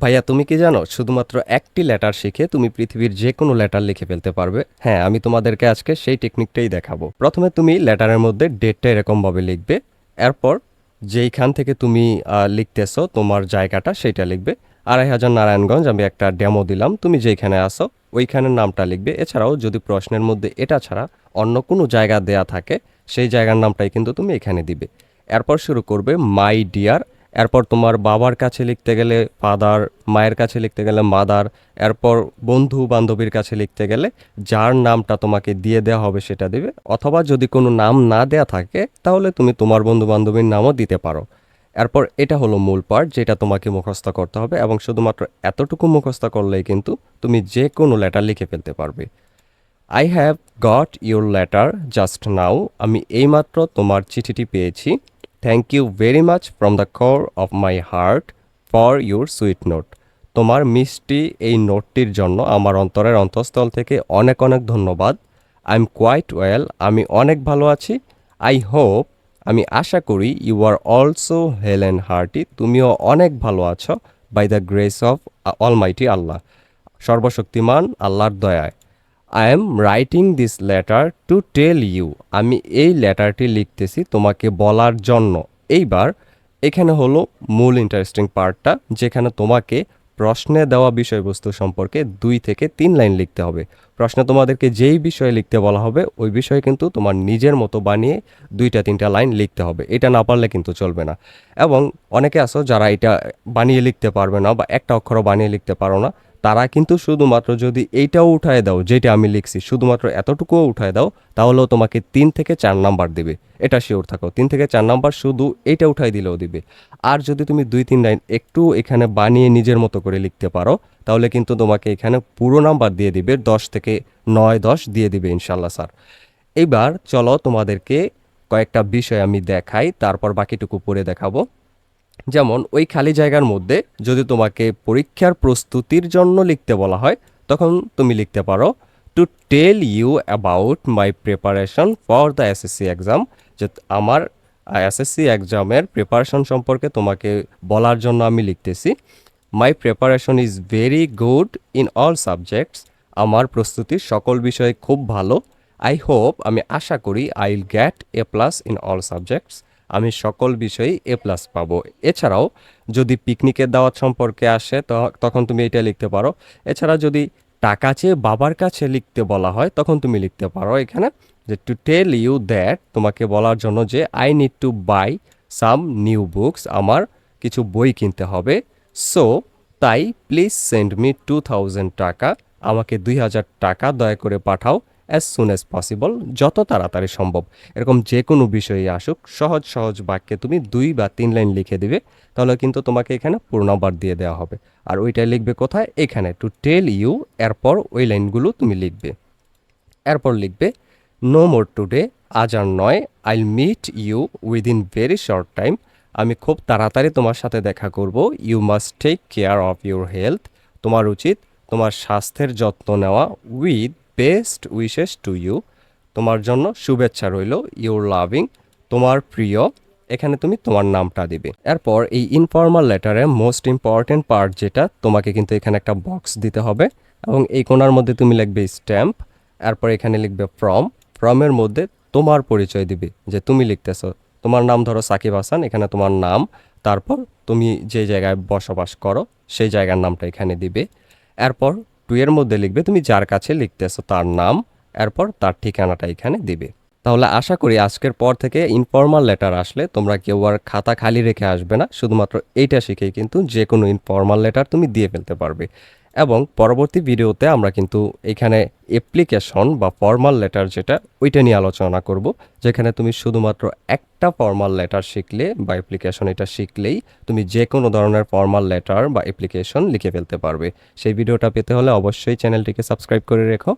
ভাইয়া তুমি কি জানো শুধুমাত্র একটি লেটার শিখে তুমি পৃথিবীর যে কোনো লেটার লিখে ফেলতে পারবে। হ্যাঁ, আমি তোমাদেরকে আজকে সেই টেকনিকটাই দেখাবো। প্রথমে তুমি লেটারের মধ্যে ডেটটা এরকমভাবে লিখবে। এরপর যেইখান থেকে তুমি লিখতেছো তোমার জায়গাটা সেইটা লিখবে। ২,৫০০ নারায়ণগঞ্জ আমি একটা ডেমো দিলাম, তুমি যেইখানে আসো ওইখানের নামটা লিখবে। এছাড়াও যদি প্রশ্নের মধ্যে এটা ছাড়া অন্য কোনো জায়গা দেয়া থাকে সেই জায়গার নামটাই কিন্তু তুমি এখানে দিবে। এরপর শুরু করবে মাই ডিয়ার। এরপর তোমার বাবার কাছে লিখতে গেলে ফাদার, মায়ের কাছে লিখতে গেলে মাদার। এরপর বন্ধু বান্ধবীর কাছে লিখতে গেলে যার নামটা তোমাকে দিয়ে দেওয়া হবে সেটা দিবে, অথবা যদি কোনো নাম না দেয়া থাকে তাহলে তুমি তোমার বন্ধু বান্ধবীর নামও দিতে পারো। এরপর এটা হলো মূল পার্ট যেটা তোমাকে মুখস্থ করতে হবে, এবং শুধুমাত্র এতটুকু মুখস্থ করলেই কিন্তু তুমি যে কোনো লেটার লিখে ফেলতে পারবে। I have got your letter just now. আমি এইমাত্র তোমার চিঠিটি পেয়েছি। Thank you very much from the core of my heart for your sweet note. তোমার মিষ্টি এই নোটটির জন্য আমার অন্তরের অন্তঃস্থল থেকে অনেক অনেক ধন্যবাদ। I am quite well. আমি অনেক ভালো আছি। আই হোপ, আমি আশা করি, you are also hale and hearty. তুমিও অনেক ভালো আছো। By the grace of almighty Allah, সর্বশক্তিমান আল্লাহর দয়ায়। I am writing this letter to tell you. আমি এই লেটারটি লিখতেছি তোমাকে বলার জন্য। এইবার এখানে হলো মূল ইন্টারেস্টিং পার্টটা, যেখানে তোমাকে প্রশ্নে দেওয়া বিষয়বস্তু সম্পর্কে 2 থেকে 3 লাইন লিখতে হবে। প্রশ্নে তোমাদেরকে যেই বিষয়ে লিখতে বলা হবে ওই বিষয়ে কিন্তু তোমার নিজের মতো বানিয়ে 2টা 3টা লাইন লিখতে হবে। এটা না পারলে কিন্তু চলবে না। এবং অনেকে আছো যারা এটা বানিয়ে লিখতে পারবে না বা একটা অক্ষরও বানিয়ে লিখতে পারো না, তারা কিন্তু শুধুমাত্র যদি এইটাও উঠায় দাও যেটা আমি লিখছি, শুধুমাত্র এতটুকুও উঠায় দাও, তাহলেও তোমাকে 3 থেকে 4 নাম্বার দেবে। এটা শিওর থাকো, 3 থেকে 4 নাম্বার শুধু এইটা উঠাই দিলেও দিবে। আর যদি তুমি 2-3 লাইন একটু এখানে বানিয়ে নিজের মতো করে লিখতে পারো, তাহলে কিন্তু তোমাকে এখানে পুরো নাম্বার দিয়ে দিবে, 10 থেকে 9-10 দিয়ে দিবে ইনশাল্লাহ স্যার। এইবার চলো তোমাদেরকে কয়েকটা বিষয় আমি দেখাই, তারপর বাকিটুকু পড়ে দেখাবো। যেমন ওই খালি জায়গার মধ্যে যদি তোমাকে পরীক্ষার প্রস্তুতির জন্য লিখতে বলা হয়, তখন তুমি লিখতে পারো to tell you about my preparation for the SSC exam. যে আমার এসএসসি এক্সামের প্রিপারেশন সম্পর্কে তোমাকে বলার জন্য আমি লিখতেছি। My preparation is very good in all subjects. আমার প্রস্তুতি সকল বিষয়ে খুব ভালো। আই হোপ, আমি আশা করি, I will get A+ in all subjects. আমি সকল বিষয়েই A+ পাবো। এছাড়াও যদি পিকনিকের দাওয়াত সম্পর্কে আসে তখন তুমি এটা লিখতে পারো। এছাড়া যদি টাকা চেয়ে বাবার কাছে লিখতে বলা হয় তখন তুমি লিখতে পারো এখানে যে টু টেল ইউ দ্যাট, তোমাকে বলার জন্য যে I need to buy some new books, আমার কিছু বই কিনতে হবে। সো তাই প্লিজ সেন্ড মি 2000 টাকা, আমাকে 2000 টাকা দয়া করে পাঠাও অ্যাজ সুন অ্যাজ পসিবল, যত তাড়াতাড়ি সম্ভব। এরকম যে কোনো বিষয়ে আসুক সহজ সহজ বাক্যে তুমি 2 বা 3 লাইন লিখে দিবে, তাহলে কিন্তু তোমাকে এখানে পুরো নাম্বার দিয়ে দেওয়া হবে। আর ওইটাই লিখবে কোথায়, এখানে টু টেল ইউ, এরপর ওই লাইনগুলো তুমি লিখবে। এরপর লিখবে নো মোর টুডে, আজ আর নয়। I'll meet you within very short time. আমি খুব তাড়াতাড়ি তোমার সাথে দেখা করব। You must take care of your health. তোমার উচিত তোমার স্বাস্থ্যের যত্ন নেওয়া। With best wishes to you, তোমার জন্য শুভেচ্ছা রইল। ইউর লাভিং, তোমার প্রিয়। এখানে তুমি তোমার নামটা দিবে। এরপর এই ইনফর্মাল লেটারে মোস্ট ইম্পর্টেন্ট পার্ট যেটা, তোমাকে কিন্তু এখানে একটা বক্স দিতে হবে, এবং এই কোণার মধ্যে তুমি লিখবে স্ট্যাম্প। এরপর এখানে লিখবে ফ্রম। ফ্রমের মধ্যে তোমার পরিচয় দিবে, যে তুমি লিখতেছো। তোমার নাম ধরো সাকিব হাসান, এখানে তোমার নাম, তারপর তুমি যে জায়গায় বসবাস করো সেই জায়গার নামটা এখানে দিবে। এরপর 2 এর মধ্যে লিখবে তুমি যার কাছে লিখতেছো তার নাম, এরপর তার ঠিকানাটা এখানে দিবে। তাহলে আশা করি আজকের পর থেকে ইনফর্মাল লেটার আসলে তোমরা কেউ আর খাতা খালি রেখে আসবে না। শুধুমাত্র এইটা শিখেই কিন্তু যে কোনো ইনফর্মাল লেটার তুমি দিয়ে ফেলতে পারবে। এবং পরবর্তী ভিডিওতে আমরা কিন্তু এখানে অ্যাপ্লিকেশন বা ফর্মাল লেটার যেটা, ওইটা নিয়ে আলোচনা করব, যেখানে তুমি শুধুমাত্র একটা ফর্মাল লেটার শিখলে বা অ্যাপ্লিকেশন এটা শিখলেই তুমি যে কোনো ধরনের ফর্মাল লেটার বা অ্যাপ্লিকেশন লিখে ফেলতে পারবে। সেই ভিডিওটা পেতে হলে অবশ্যই চ্যানেলটিকে সাবস্ক্রাইব করে রেখো।